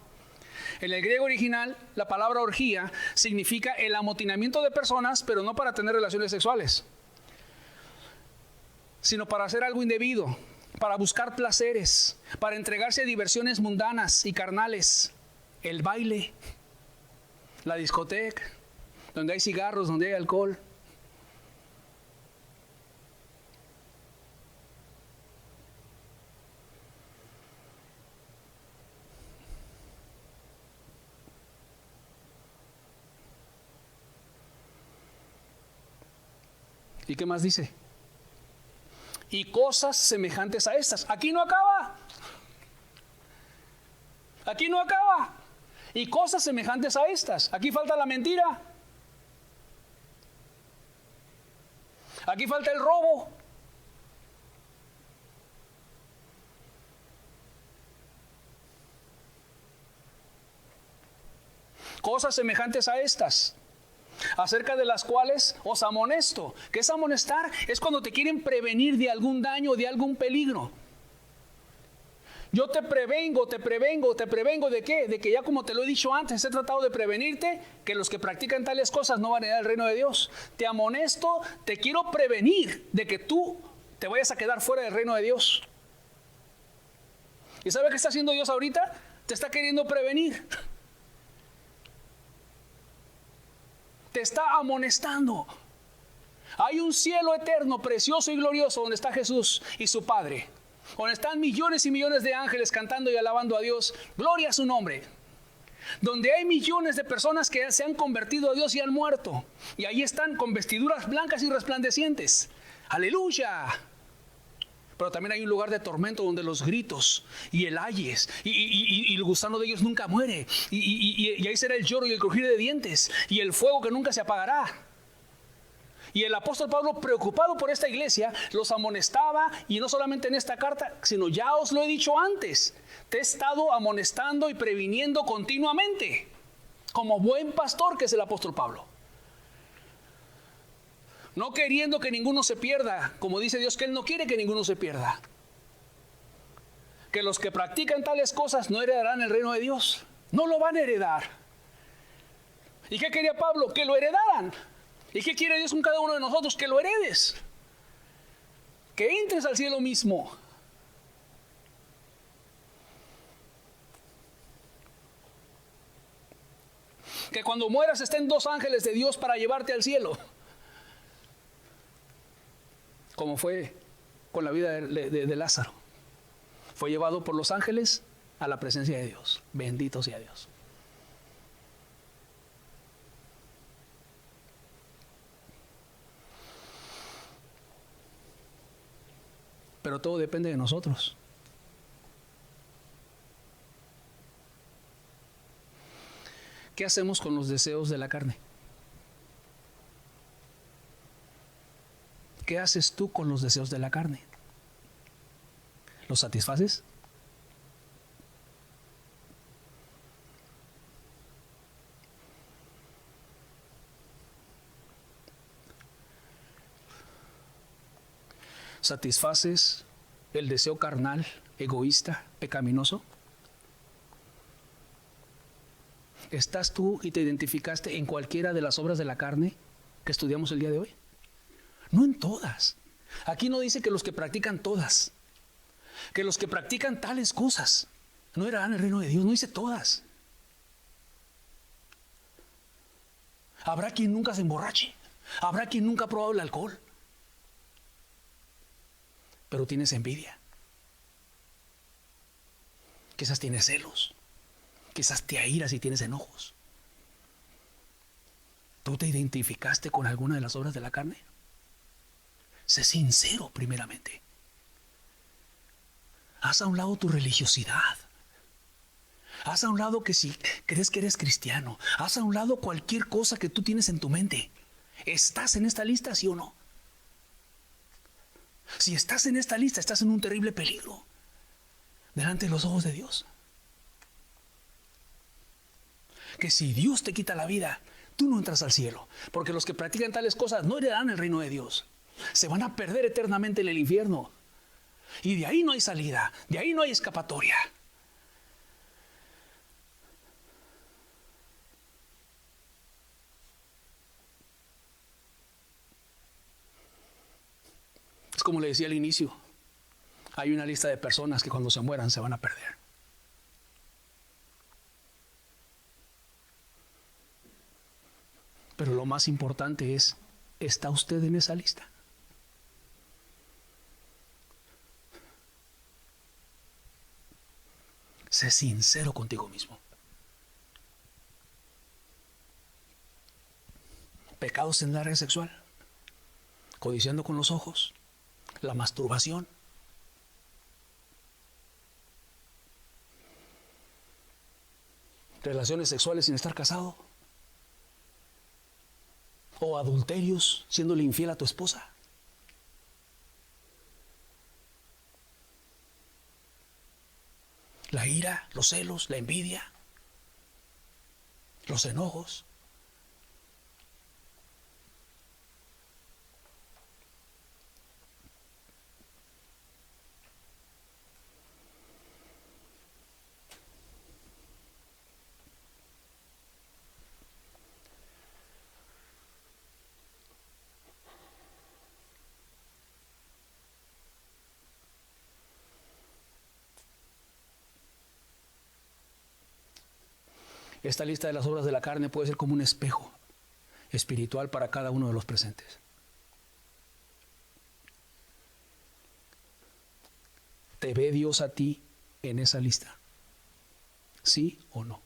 En el griego original, la palabra orgía significa el amotinamiento de personas, pero no para tener relaciones sexuales, sino para hacer algo indebido, para buscar placeres, para entregarse a diversiones mundanas y carnales. El baile, la discoteca, donde hay cigarros, donde hay alcohol. ¿Y qué más dice? Y cosas semejantes a estas. Aquí no acaba. Aquí no acaba. Y cosas semejantes a estas. Aquí falta la mentira. Aquí falta el robo. Cosas semejantes a estas, acerca de las cuales os amonesto. ¿Qué es amonestar? Es cuando te quieren prevenir de algún daño, de algún peligro. Yo te prevengo ¿de qué? De que ya, como te lo he dicho antes, he tratado de prevenirte que los que practican tales cosas no van a heredar el reino de Dios. Te amonesto, te quiero prevenir de que tú te vayas a quedar fuera del reino de Dios. ¿Y sabe qué está haciendo Dios ahorita? Te está queriendo prevenir. Te está amonestando. Hay un cielo eterno, precioso y glorioso, donde está Jesús y su Padre, donde están millones y millones de ángeles cantando y alabando a Dios, gloria a su nombre, donde hay millones de personas que se han convertido a Dios y han muerto, y ahí están con vestiduras blancas y resplandecientes, aleluya. Pero también hay un lugar de tormento donde los gritos y el ayes y el gusano de ellos nunca muere. Y ahí será el lloro y el crujir de dientes y el fuego que nunca se apagará. Y el apóstol Pablo, preocupado por esta iglesia, los amonestaba, y no solamente en esta carta, sino ya os lo he dicho antes. Te he estado amonestando y previniendo continuamente, como buen pastor que es el apóstol Pablo. No queriendo que ninguno se pierda, como dice Dios que Él no quiere que ninguno se pierda. Que los que practican tales cosas no heredarán el reino de Dios. No lo van a heredar. ¿Y qué quería Pablo? Que lo heredaran. ¿Y qué quiere Dios con cada uno de nosotros? Que lo heredes. Que entres al cielo mismo. Que cuando mueras estén 2 ángeles de Dios para llevarte al cielo. Como fue con la vida de Lázaro. Fue llevado por los ángeles a la presencia de Dios. Bendito sea Dios. Pero todo depende de nosotros. ¿Qué hacemos con los deseos de la carne? ¿Qué haces tú con los deseos de la carne? ¿Los satisfaces? ¿Satisfaces el deseo carnal, egoísta, pecaminoso? ¿Estás tú y te identificaste en cualquiera de las obras de la carne que estudiamos el día de hoy? No en todas. Aquí no dice que los que practican todas, que los que practican tales cosas no heredarán el reino de Dios. No dice todas. Habrá quien nunca se emborrache, habrá quien nunca ha probado el alcohol, pero tienes envidia, quizás tienes celos, quizás te airas y tienes enojos. ¿Tú te identificaste con alguna de las obras de la carne? Sé sincero primeramente. Haz a un lado tu religiosidad. Haz a un lado que si crees que eres cristiano. Haz a un lado cualquier cosa que tú tienes en tu mente. ¿Estás en esta lista, sí o no? Si estás en esta lista, estás en un terrible peligro delante de los ojos de Dios. Que si Dios te quita la vida, tú no entras al cielo, porque los que practican tales cosas no heredarán el reino de Dios. Se van a perder eternamente en el infierno. Y de ahí no hay salida, de ahí no hay escapatoria. Es como le decía al inicio, hay una lista de personas que cuando se mueran se van a perder. Pero lo más importante es, ¿está usted en esa lista? Sé sincero contigo mismo. Pecados en el área sexual, codiciando con los ojos, la masturbación, relaciones sexuales sin estar casado, o adulterios siéndole infiel a tu esposa. La ira, los celos, la envidia, los enojos. Esta lista de las obras de la carne puede ser como un espejo espiritual para cada uno de los presentes. ¿Te ve Dios a ti en esa lista? ¿Sí o no?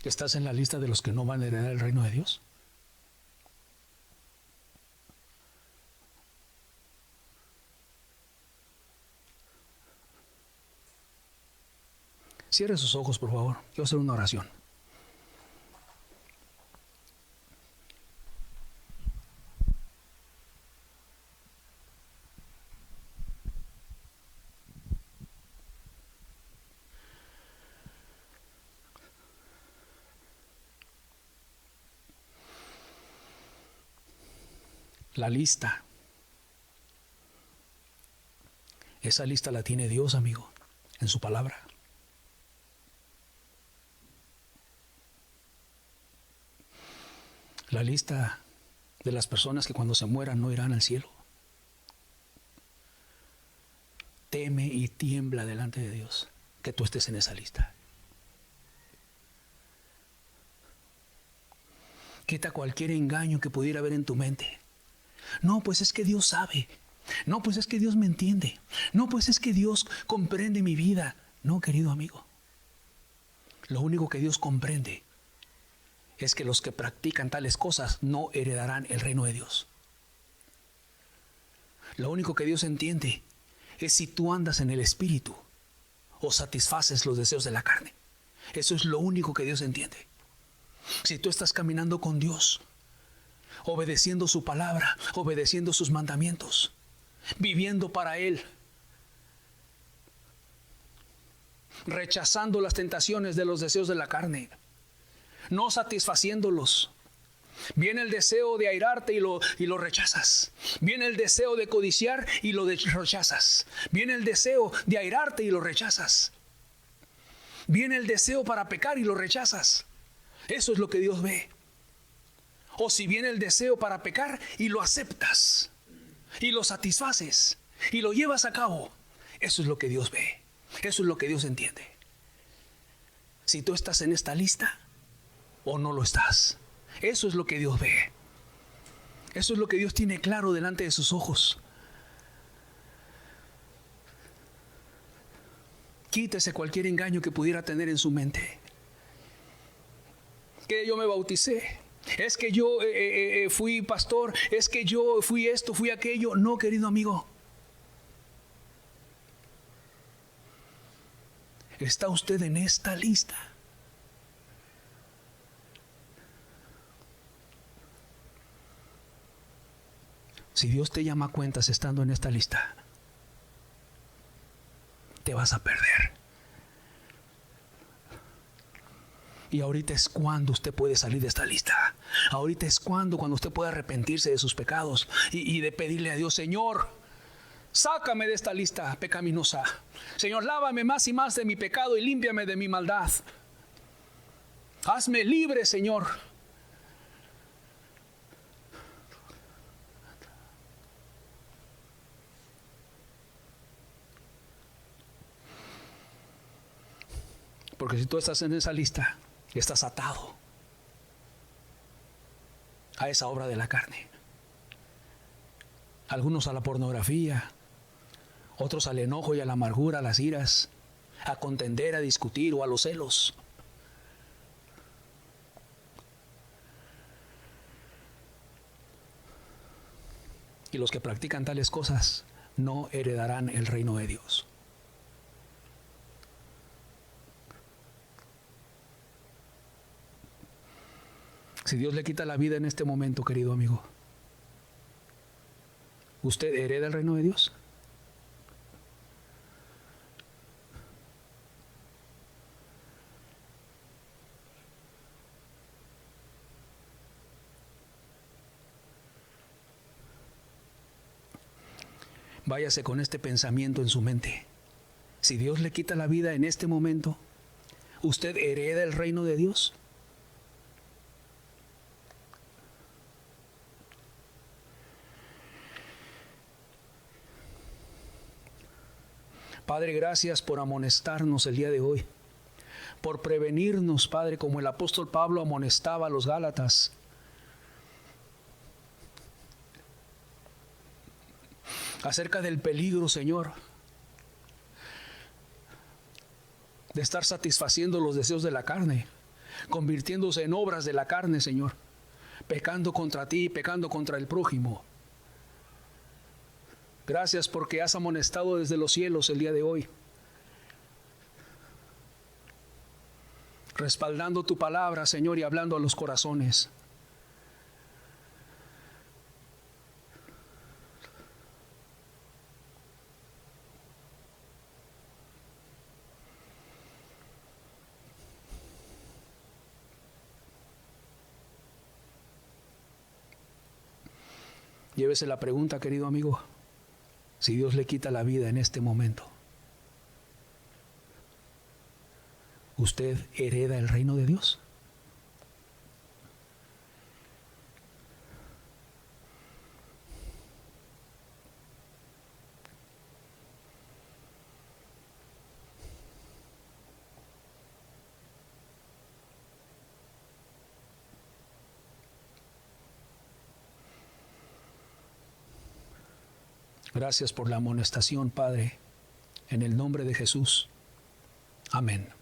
¿Estás en la lista de los que no van a heredar el reino de Dios? Cierre sus ojos, por favor. Quiero hacer una oración. La lista. Esa lista la tiene Dios, amigo. en su palabra. La lista de las personas que cuando se mueran no irán al cielo. Teme y tiembla delante de Dios que tú estés en esa lista. Quita cualquier engaño que pudiera haber en tu mente. No, pues es que Dios sabe. No, pues es que Dios me entiende. No, pues es que Dios comprende mi vida. No, querido amigo. Lo único que Dios comprende es que los que practican tales cosas no heredarán el reino de Dios. Lo único que Dios entiende es si tú andas en el Espíritu o satisfaces los deseos de la carne. Eso es lo único que Dios entiende. Si tú estás caminando con Dios, obedeciendo su palabra, obedeciendo sus mandamientos, viviendo para Él, rechazando las tentaciones de los deseos de la carne, no satisfaciéndolos. Viene el deseo de airarte y lo rechazas. Viene el deseo de codiciar y lo rechazas. Viene el deseo de airarte y lo rechazas. Viene el deseo para pecar y lo rechazas. Eso es lo que Dios ve. O si viene el deseo para pecar y lo aceptas y lo satisfaces y lo llevas a cabo, eso es lo que Dios ve. Eso es lo que Dios entiende. Si tú estás en esta lista o no lo estás, eso es lo que Dios ve. Eso es lo que Dios tiene claro delante de sus ojos. Quítese cualquier engaño que pudiera tener en su mente. Que yo me bauticé, es que yo fui pastor, es que yo fui esto, fui aquello. No, querido amigo. ¿Está usted en esta lista? Si Dios te llama a cuentas estando en esta lista, te vas a perder. Y ahorita es cuando usted puede salir de esta lista. Ahorita es cuando usted puede arrepentirse de sus pecados y de pedirle a Dios: Señor, sácame de esta lista pecaminosa. Señor, lávame más y más de mi pecado y límpiame de mi maldad. Hazme libre, Señor. Porque si tú estás en esa lista, estás atado a esa obra de la carne. Algunos a la pornografía, otros al enojo y a la amargura, a las iras, a contender, a discutir o a los celos. Y los que practican tales cosas no heredarán el reino de Dios. Si Dios le quita la vida en este momento, querido amigo, ¿usted hereda el reino de Dios? Váyase con este pensamiento en su mente. Si Dios le quita la vida en este momento, ¿usted hereda el reino de Dios? Padre, gracias por amonestarnos el día de hoy, por prevenirnos, Padre, como el apóstol Pablo amonestaba a los Gálatas. Acerca del peligro, Señor, de estar satisfaciendo los deseos de la carne, convirtiéndose en obras de la carne, Señor, pecando contra ti, pecando contra el prójimo. Gracias porque has amonestado desde los cielos el día de hoy, respaldando tu palabra, Señor, y hablando a los corazones. Llévese la pregunta, querido amigo. Si Dios le quita la vida en este momento, ¿usted hereda el reino de Dios? Gracias por la amonestación, Padre, en el nombre de Jesús. Amén.